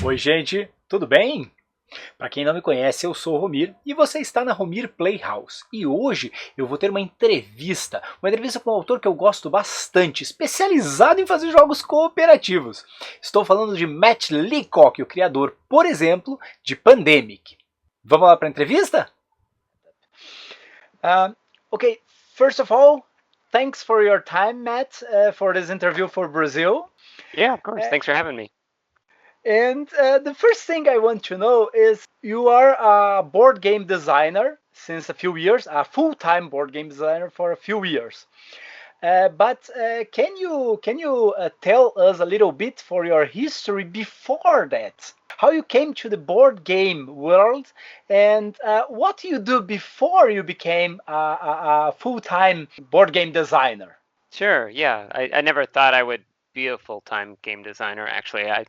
Oi, gente, tudo bem? Para quem não me conhece, eu sou o Romir e você está na Romir Playhouse. E hoje eu vou ter uma entrevista com um autor que eu gosto bastante, especializado em fazer jogos cooperativos. Estou falando de Matt Leacock, o criador, por exemplo, de Pandemic. Vamos lá para a entrevista? Okay, first of all, thanks for your time, Matt, for this interview for Brazil. Yeah, of course. Thanks for having me. And the first thing I want to know is you are a board game designer since a few years, a full-time board game designer for a few years. But can you tell us a little bit for your history before that? How you came to the board game world and what you do before you became a full-time board game designer? Sure, yeah. I never thought I would be a full-time game designer. Actually, I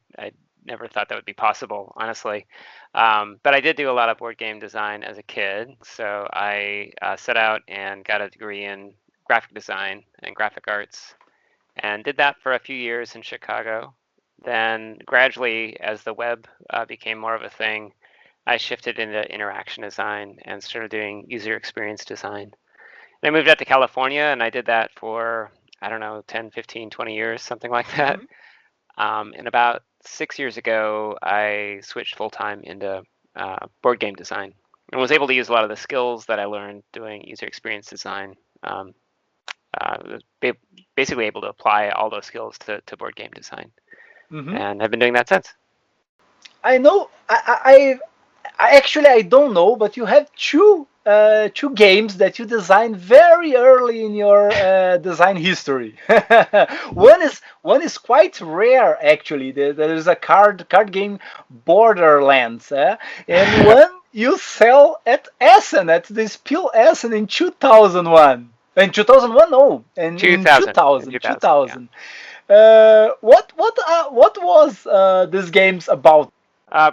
never thought that would be possible, honestly. But I did do a lot of board game design as a kid. So I set out and got a degree in graphic design and graphic arts and did that for a few years in Chicago. Then gradually, as the web became more of a thing, I shifted into interaction design and started doing user experience design. And I moved out to California and I did that for, I don't know, 10, 15, 20 years, something like that. And about 6 years ago, I switched full-time into board game design and was able to use a lot of the skills that I learned doing user experience design. Basically able to apply all those skills to board game design. And I've been doing that since. I know. I actually don't know, but you have two games that you designed very early in your design history. one is quite rare actually. There is a card game, Borderlands, and one you sell at Essen, at the Spiel Essen in 2001. In 2001, no, in 2000. Yeah. What was these games about?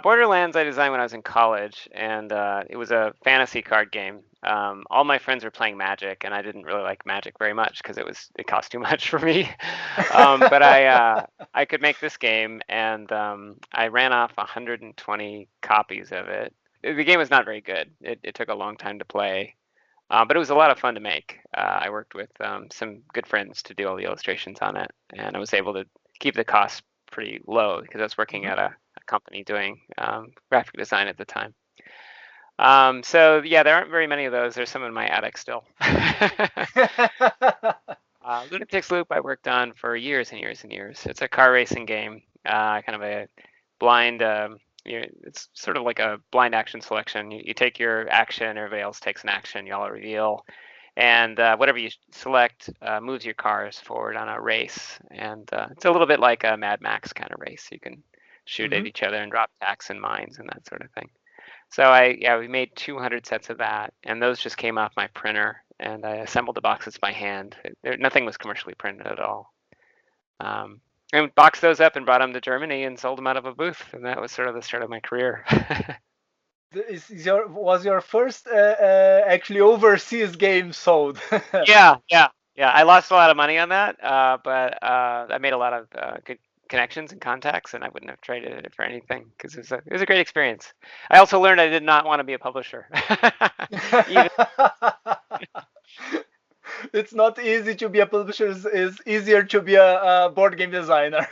Borderlands I designed when I was in college, and it was a fantasy card game. All my friends were playing Magic, and I didn't really like Magic very much because it cost too much for me. But I could make this game, and I ran off 120 copies of it. The game was not very good. It took a long time to play, but it was a lot of fun to make. I worked with some good friends to do all the illustrations on it, and I was able to keep the cost pretty low because I was working at a company doing graphic design at the time. So yeah, there aren't very many of those. There's some in my attic still. Lunatic's Loop I worked on for years and years and years. It's a car racing game, kind of a blind, it's sort of like a blind action selection. You take your action, everybody else takes an action, you all reveal. And whatever you select moves your cars forward on a race. And it's a little bit like a Mad Max kind of race. You can shoot at each other and drop attacks and mines and that sort of thing. So we made 200 sets of that, and those just came off my printer, and I assembled the boxes by hand. Nothing was commercially printed at all. And boxed those up and brought them to Germany and sold them out of a booth, and that was sort of the start of my career. Was your first actually overseas game sold? Yeah. I lost a lot of money on that, but I made a lot of good connections and contacts, and I wouldn't have traded it for anything because it was a great experience. I also learned I did not want to be a publisher. It's not easy to be a publisher. It's easier to be a board game designer.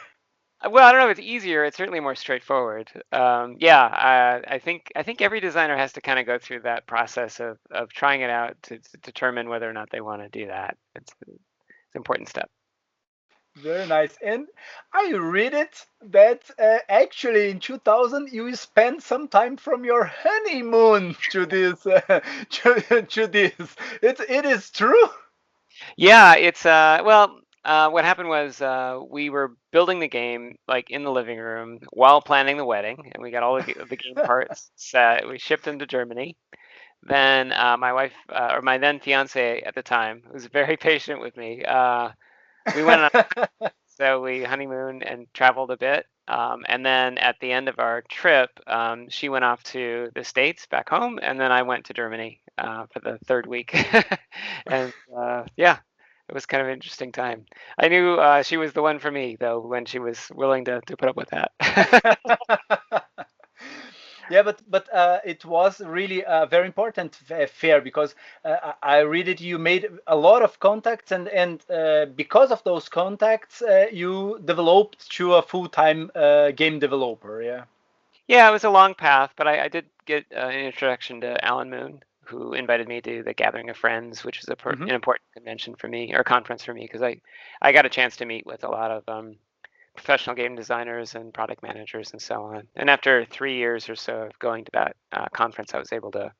Well, I don't know if it's easier. It's certainly more straightforward. I think every designer has to kind of go through that process of trying it out to determine whether or not they want to do that. It's an important step. Very nice. And I read it that actually in 2000 you spent some time from your honeymoon to this. It is true. Yeah, it's what happened was we were building the game like in the living room while planning the wedding, and we got all the game parts set. We shipped them to Germany. Then my wife, or my then fiance at the time, was very patient with me. We went on, so we honeymooned and traveled a bit. And then at the end of our trip, she went off to the States back home, and then I went to Germany for the third week. And it was kind of an interesting time. I knew she was the one for me, though, when she was willing to put up with that. Yeah, but it was really a very important fair because I read it. You made a lot of contacts, and because of those contacts, you developed to a full-time game developer. Yeah. Yeah, it was a long path, but I did get an introduction to Alan Moon, who invited me to the Gathering of Friends, which is Hmm. an important convention for me, or conference for me, because I got a chance to meet with a lot of professional game designers and product managers and so on. And after 3 years or so of going to that conference, I was able to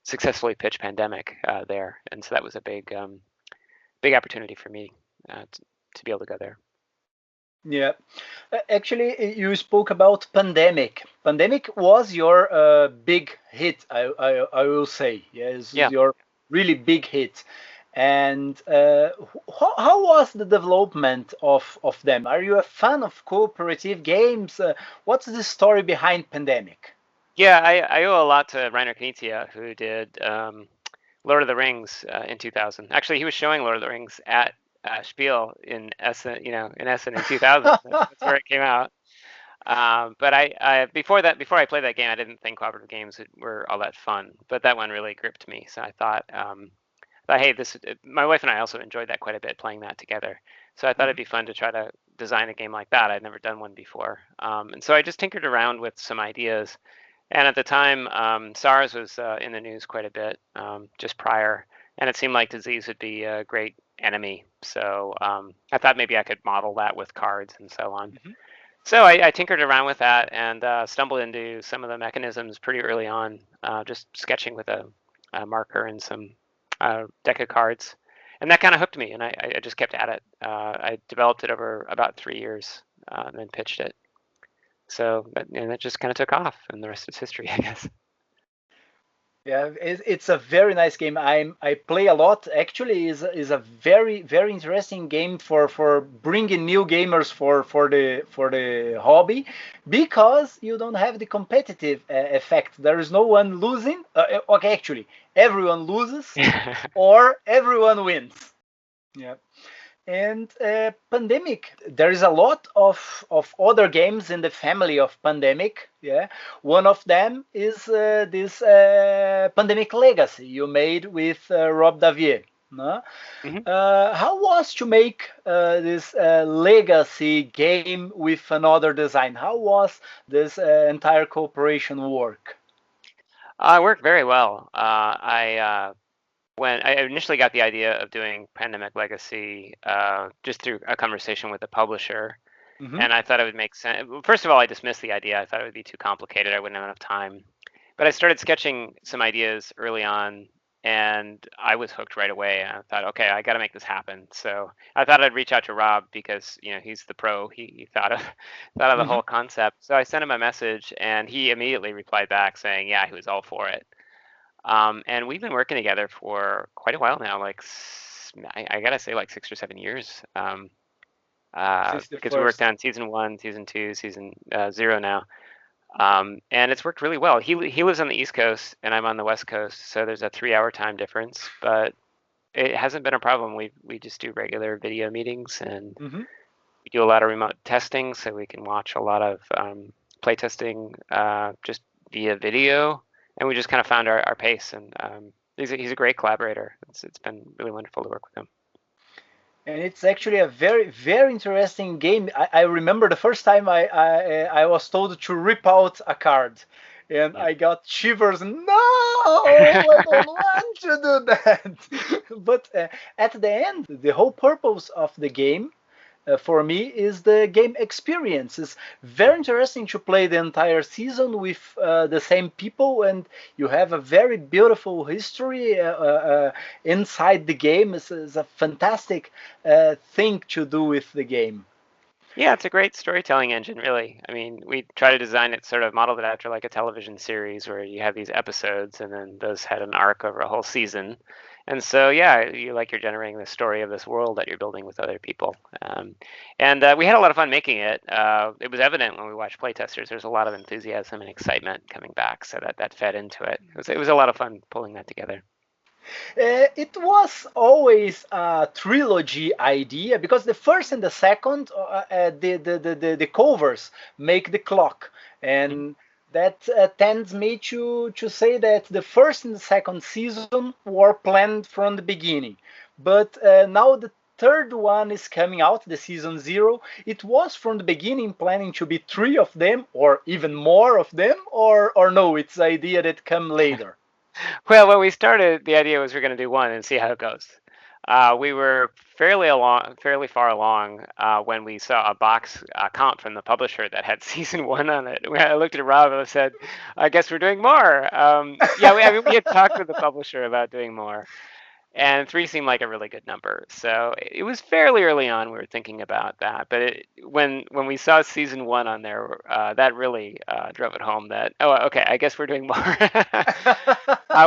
successfully pitch Pandemic there, and so that was a big opportunity for me to be able to go there. Yeah. Actually, you spoke about Pandemic. Pandemic was your big hit, I will say. Yes, Yeah. your really big hit. And how was the development of them? Are you a fan of cooperative games? What's the story behind Pandemic? Yeah, I owe a lot to Reiner Knizia, who did Lord of the Rings in 2000. Actually, he was showing Lord of the Rings at Spiel in Essen, in Essen in 2000. That's where it came out. But before I played that game, I didn't think cooperative games were all that fun. But that one really gripped me. So I thought, hey, my wife and I also enjoyed that quite a bit, playing that together. So I thought it'd Mhm. be fun to try to design a game like that. I'd never done one before. And so I just tinkered around with some ideas. And at the time, SARS was in the news quite a bit just prior, and it seemed like disease would be a great enemy. So I thought maybe I could model that with cards and so on. Mhm. So I tinkered around with that and stumbled into some of the mechanisms pretty early on, just sketching with a marker and some deck of cards. And that kind of hooked me, and I just kept at it. I developed it over about 3 years and then pitched it. So that just kind of took off, and the rest is history, I guess. Yeah, it's a very nice game. I play a lot. Actually, is a very interesting game for bringing new gamers for the hobby, because you don't have the competitive effect. There is no one losing. Okay, actually, everyone loses or everyone wins. Yeah. And Pandemic, there is a lot of other games in the family of Pandemic. Yeah, one of them is this Pandemic Legacy you made with Rob Davier. No? Mhm. How was to make this legacy game with another design? How was this entire cooperation work? It worked very well. When I initially got the idea of doing Pandemic Legacy, just through a conversation with the publisher, Hmm. and I thought it would make sense. First of all, I dismissed the idea. I thought it would be too complicated. I wouldn't have enough time. But I started sketching some ideas early on, and I was hooked right away. And I thought, okay, I got to make this happen. So I thought I'd reach out to Rob because he's the pro. He thought of thought of the Hmm. whole concept. So I sent him a message, and he immediately replied back saying, yeah, he was all for it. And we've been working together for quite a while now, like I gotta say, like 6 or 7 years. Since the Because we worked first. on season one, season two, season zero now, and it's worked really well. He lives on the East Coast, and I'm on the West Coast, so there's a 3 hour time difference, but it hasn't been a problem. We just do regular video meetings, and Hmm. we do a lot of remote testing, so we can watch a lot of play testing just via video, and we just kind of found our pace. And he's a great collaborator. It's been really wonderful to work with him. And it's actually a very interesting game. I remember the first time I was told to rip out a card, and Yep. I got shivers. No, I don't want to do that. But at the end, the whole purpose of the game for me is the game experience. It's very interesting to play the entire season with the same people, and you have a very beautiful history inside the game. It's a fantastic thing to do with the game. Yeah, it's a great storytelling engine, really. I mean, we try to design it sort of modeled it after like a television series where you have these episodes and then those had an arc over a whole season. And so, yeah, you're generating the story of this world that you're building with other people. And we had a lot of fun making it. It was evident when we watched playtesters. There's a lot of enthusiasm and excitement coming back, so that fed into it. It was a lot of fun pulling that together. It was always a trilogy idea because the first and the second, the covers make the clock, Mhm. and that tends me to say that the first and the second season were planned from the beginning, but now the third one is coming out, the season zero. It was from the beginning planning to be three of them, or even more of them, or no, it's the idea that come later. Well, when we started, the idea was we're going to do one and see how it goes. We were fairly far along when we saw a box comp from the publisher that had season one on it. I looked at Rob and I said, "I guess we're doing more." Yeah, I mean, we had talked with the publisher about doing more, and three seemed like a really good number. So it was fairly early on we were thinking about that. But when we saw season one on there, that really drove it home that, oh, okay, I guess we're doing more.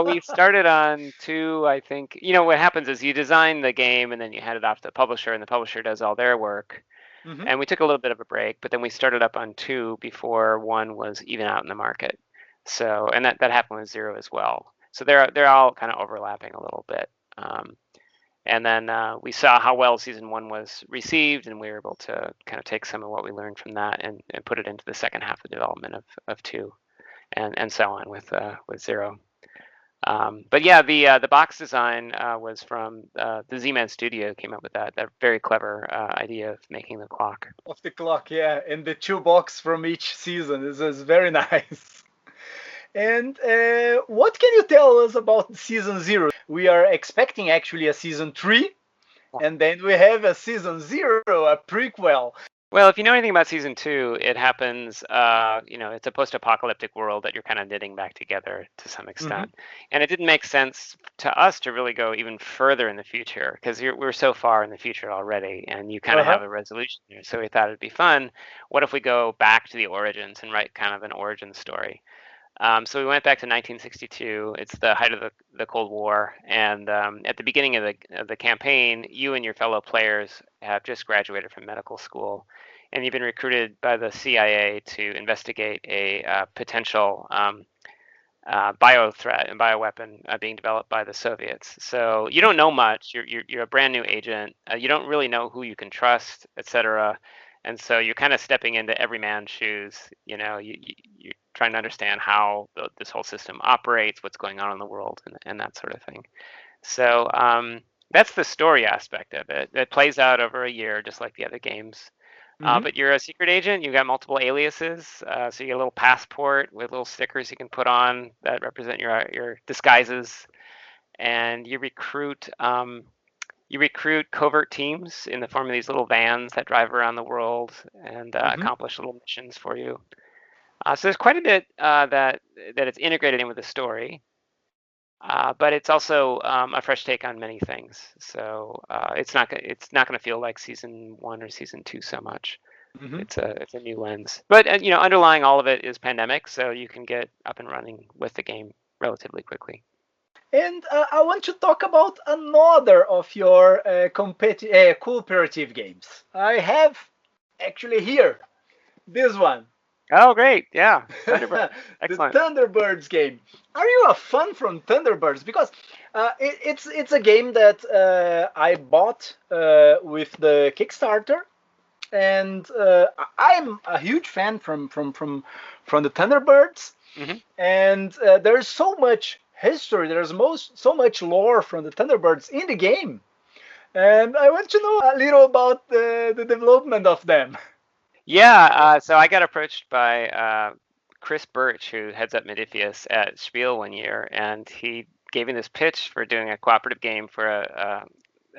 We started on two, I think. You know, what happens is you design the game and then you hand it off to the publisher, and the publisher does all their work. Hmm. And we took a little bit of a break, but then we started up on two before one was even out in the market. So, and that happened with zero as well. So they're all kind of overlapping a little bit. Um, and then we saw how well season one was received, and we were able to kind of take some of what we learned from that and put it into the second half of development of two, and so on with zero. But yeah, the box design was from the Z-Man Studio came up with that very clever idea of making the clock. Of the clock, yeah, and the two box from each season is very nice. And what can you tell us about season zero? We are expecting actually a season three, and then we have a season zero, a prequel. Well, if you know anything about season two, it happens, it's a post-apocalyptic world that you're kind of knitting back together to some Hmm. extent. And it didn't make sense to us to really go even further in the future because we're so far in the future already, and you kind of Uh-huh. have a resolution there. So we thought it'd be fun. What if we go back to the origins and write kind of an origin story? So we went back to 1962. It's the height of the Cold War, and at the beginning of the campaign, you and your fellow players have just graduated from medical school, and you've been recruited by the CIA to investigate a potential bio threat and bioweapon being developed by the Soviets. So you don't know much. You're a brand new agent. You don't really know who you can trust, etc. And so you're kind of stepping into every man's shoes. You're trying to understand how this whole system operates, what's going on in the world, and that sort of thing. So that's the story aspect of it. It plays out over a year, just like the other games. Hmm. But you're a secret agent. You've got multiple aliases, so you get a little passport with little stickers you can put on that represent your disguises, and you recruit covert teams in the form of these little vans that drive around the world and Hmm. accomplish little missions for you. So there's quite a bit that it's integrated in with the story. But it's also a fresh take on many things, so it's not going to feel like season one or season two so much. Hmm. It's a new lens. But underlying all of it is pandemic, so you can get up and running with the game relatively quickly. And I want to talk about another of your cooperative games. I have actually here this one. Oh, great! Yeah, Thunderbird, The excellent. Thunderbirds game. Are you a fan from Thunderbirds? Because it's a game that I bought with the Kickstarter, and I'm a huge fan from the Thunderbirds. Hmm. And there's so much history. There's so much lore from the Thunderbirds in the game, and I want to know a little about the development of them. Yeah, so I got approached by Chris Birch, who heads up Modiphius at Spiel one year, and he gave me this pitch for doing a cooperative game for a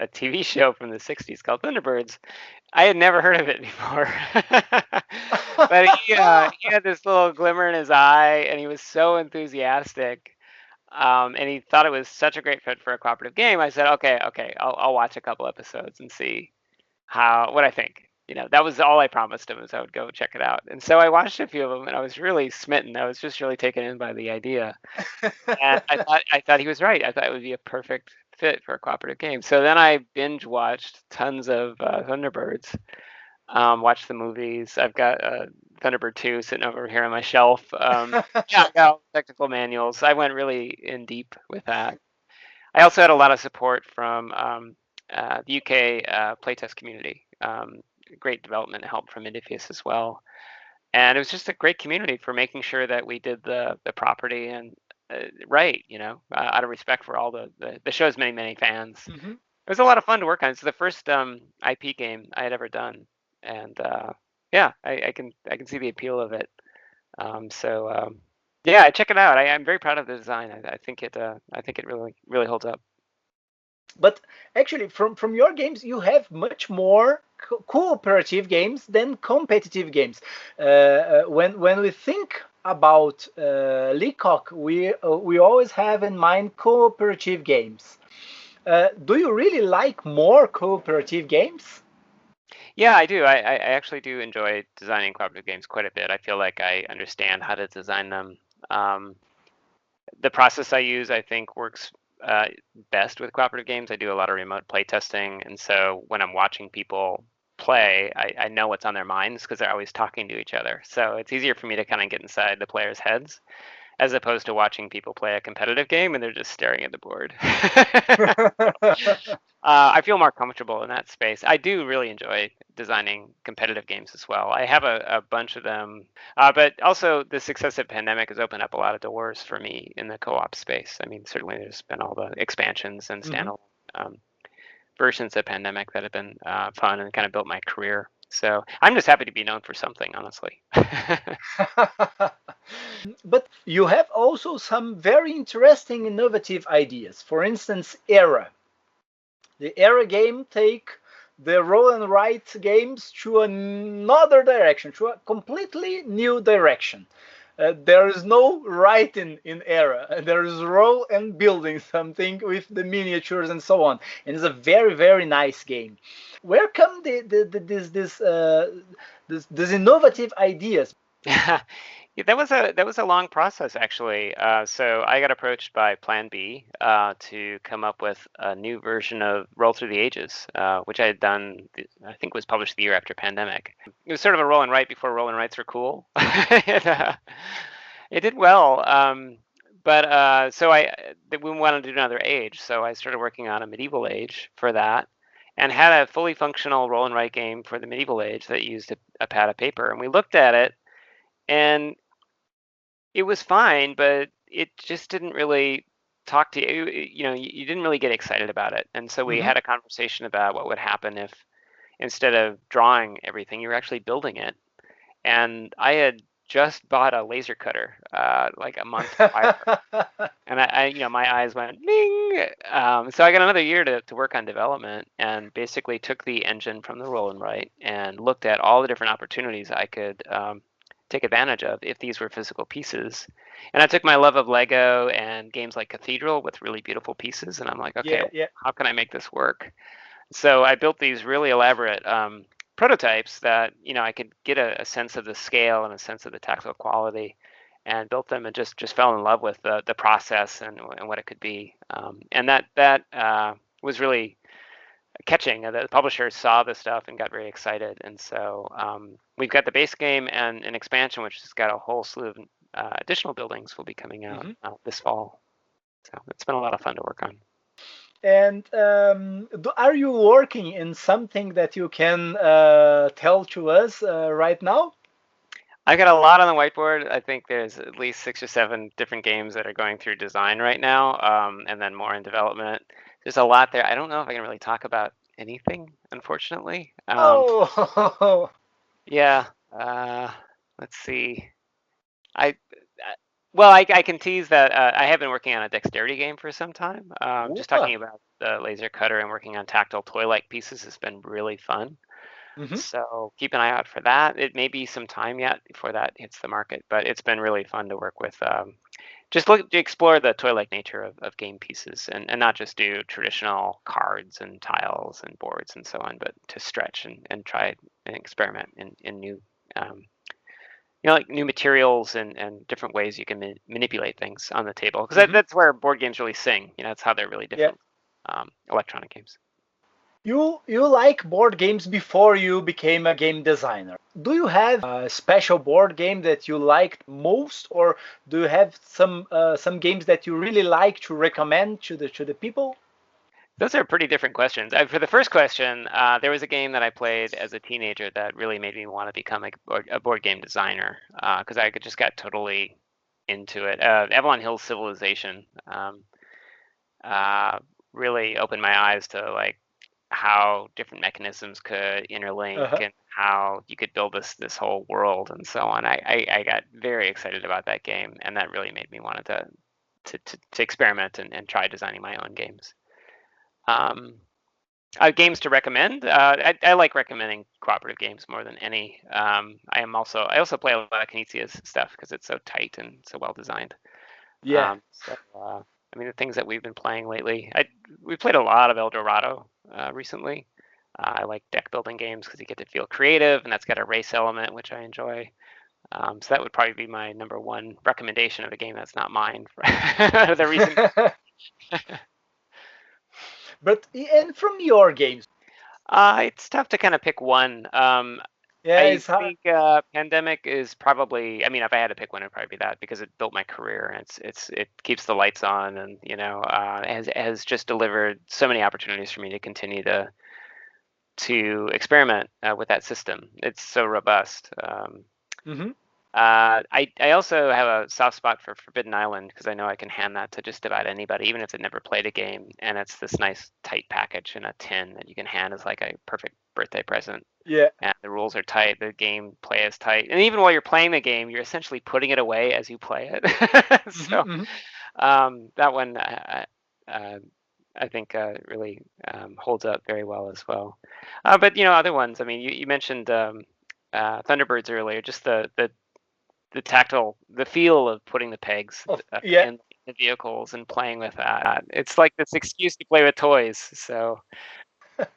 TV show from the 60s called Thunderbirds. I had never heard of it before. But he had this little glimmer in his eye, and he was so enthusiastic. And he thought it was such a great fit for a cooperative game. I said, okay, I'll watch a couple episodes and see what I think. That was all I promised him is I would go check it out. And so I watched a few of them, and I was really smitten. I was just really taken in by the idea, and I thought he was right. I thought it would be a perfect fit for a cooperative game. So then I binge watched tons of Thunderbirds. Watched the movies. I've got Thunderbird 2 sitting over here on my shelf. Yeah, I got all the technical manuals. I went really in deep with that. I also had a lot of support from the UK playtest community. Great development help from Indifius as well. and it was just a great community for making sure that we did the property and right, out of respect for all the show's many fans. Hmm. It was a lot of fun to work on. It's the first IP game I had ever done, and yeah, I can see the appeal of it. Yeah, check it out. I'm very proud of the design. I think it really holds up. But actually, from your games, you have much more cooperative games than competitive games. When we think about Leacock, we always have in mind cooperative games. Do you really like more cooperative games? Yeah, I do. I actually do enjoy designing cooperative games quite a bit. I feel like I understand how to design them. Um, the process I use, I think, works uh, best with cooperative games. I do a lot of remote play testing, and so when I'm watching people play, I know what's on their minds because they're always talking to each other. So it's easier for me to kind of get inside the players' heads as opposed to watching people play a competitive game and they're just staring at the board. I feel more comfortable in that space. I do really enjoy designing competitive games as well. I have a bunch of them, but also the successive pandemic has opened up a lot of doors for me in the co-op space. I mean, certainly there's been all the expansions and Mhm. standalone versions of pandemic that have been fun and kind of built my career. So I'm just happy to be known for something, honestly. But you have also some very interesting innovative ideas. For instance, Era. The Era game take the roll and write games to another direction, to a completely new direction. There is no writing in Era. There is roll and building something with the miniatures and so on. And it's a very nice game. Where come this innovative ideas? Yeah, that was a long process actually. So I got approached by Plan B to come up with a new version of Roll Through the Ages, which I had done. I think was published the year after pandemic. It was sort of a roll and write before roll and writes were cool. It did well, but so we wanted to do another age, so I started working on a medieval age for that, and had a fully functional roll and write game for the medieval age that used a pad of paper, and we looked at it and it was fine, but it just didn't really talk to you. You didn't really get excited about it. And so we Mhm. had a conversation about what would happen if instead of drawing everything, you were actually building it. And I had just bought a laser cutter like a month prior. And my eyes went ding. So I got another year to work on development and basically took the engine from the roll and write and looked at all the different opportunities I could take advantage of if these were physical pieces. And I took my love of Lego and games like Cathedral with really beautiful pieces, and I'm like, okay, Yeah, yeah. how can I make this work? So I built these really elaborate prototypes that I could get a sense of the scale and a sense of the tactile quality, and built them and just fell in love with the process and what it could be. And that was really catching. The publishers saw the stuff and got very excited, and so we've got the base game and an expansion, which has got a whole slew of additional buildings will be coming out Mhm. this fall. So it's been a lot of fun to work on. And are you working in something that you can tell to us right now? I got a lot on the whiteboard. I think there's at least 6 or 7 different games that are going through design right now, and then more in development. There's a lot there. I don't know if I can really talk about anything, unfortunately. Oh, Yeah. Let's see. I well, I can tease that I have been working on a dexterity game for some time. Just talking ah, about the laser cutter and working on tactile toy-like pieces has been really fun. mhm. So keep an eye out for that. It may be some time yet before that hits the market, but it's been really fun to work with. Just look to explore the toy-like nature of game pieces and not just do traditional cards and tiles and boards and so on, but to stretch and try and experiment in new um, like new materials and different ways you can manipulate things on the table. Because Mhm. that's where board games really sing. That's how they're really Yeah. different electronic games. You like board games before you became a game designer. Do you have a special board game that you liked most, or do you have some games that you really like to recommend to the people? Those are pretty different questions. For the first question, there was a game that I played as a teenager that really made me want to become a board game designer because I just got totally into it. Avalon Hill Civilization really opened my eyes to like how different mechanisms could interlink Uh-huh. and how you could build this whole world and so on. I got very excited about that game, and that really made me want to experiment and try designing my own games. Games to recommend. I like recommending cooperative games more than any. I also play a lot of Kinezia's stuff because it's so tight and so well designed. Yeah. I mean, the things that we've been playing lately, we played a lot of El Dorado recently. I like deck building games because you get to feel creative, and that's got a race element, which I enjoy. So that would probably be my number one recommendation of a game that's not mine. The recent. But and from your games, It's tough to kind of pick one. yeah, I it's hard. think pandemic is probably. I mean, if I had to pick one, it'd probably be that because it built my career and it keeps the lights on and has just delivered so many opportunities for me to continue to experiment with that system. It's so robust. Mm-hmm. I also have a soft spot for Forbidden Island because I know I can hand that to just about anybody, even if they've never played a game. And it's this nice tight package in a tin that you can hand as like a perfect birthday present. Yeah. And the rules are tight, the game play is tight, and even while you're playing the game, you're essentially putting it away as you play it. Mm-hmm, So mm-hmm. that one I think really holds up very well as well. But other ones. I mean, you mentioned Thunderbirds earlier. Just the tactile, the feel of putting the pegs Yeah. in the vehicles and playing with that. It's like this excuse to play with toys. So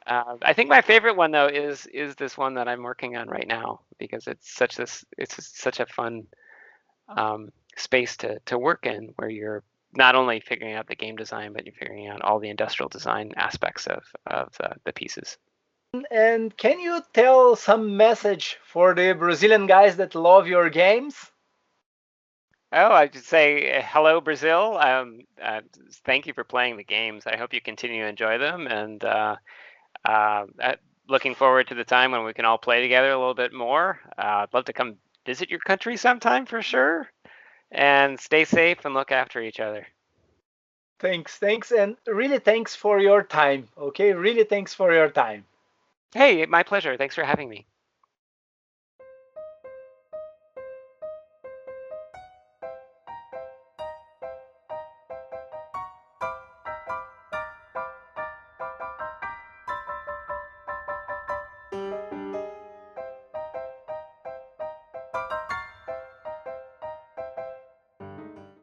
I think my favorite one though is this one that I'm working on right now because it's such a fun space to work in where you're not only figuring out the game design but you're figuring out all the industrial design aspects of the pieces. And can you tell some message for the Brazilian guys that love your games? Oh, I should say hello, Brazil. Thank you for playing the games. I hope you continue to enjoy them, and looking forward to the time when we can all play together a little bit more. I'd love to come visit your country sometime for sure. And stay safe and look after each other. Thanks, and really thanks for your time. Okay, really thanks for your time. Hey, my pleasure. Thanks for having me.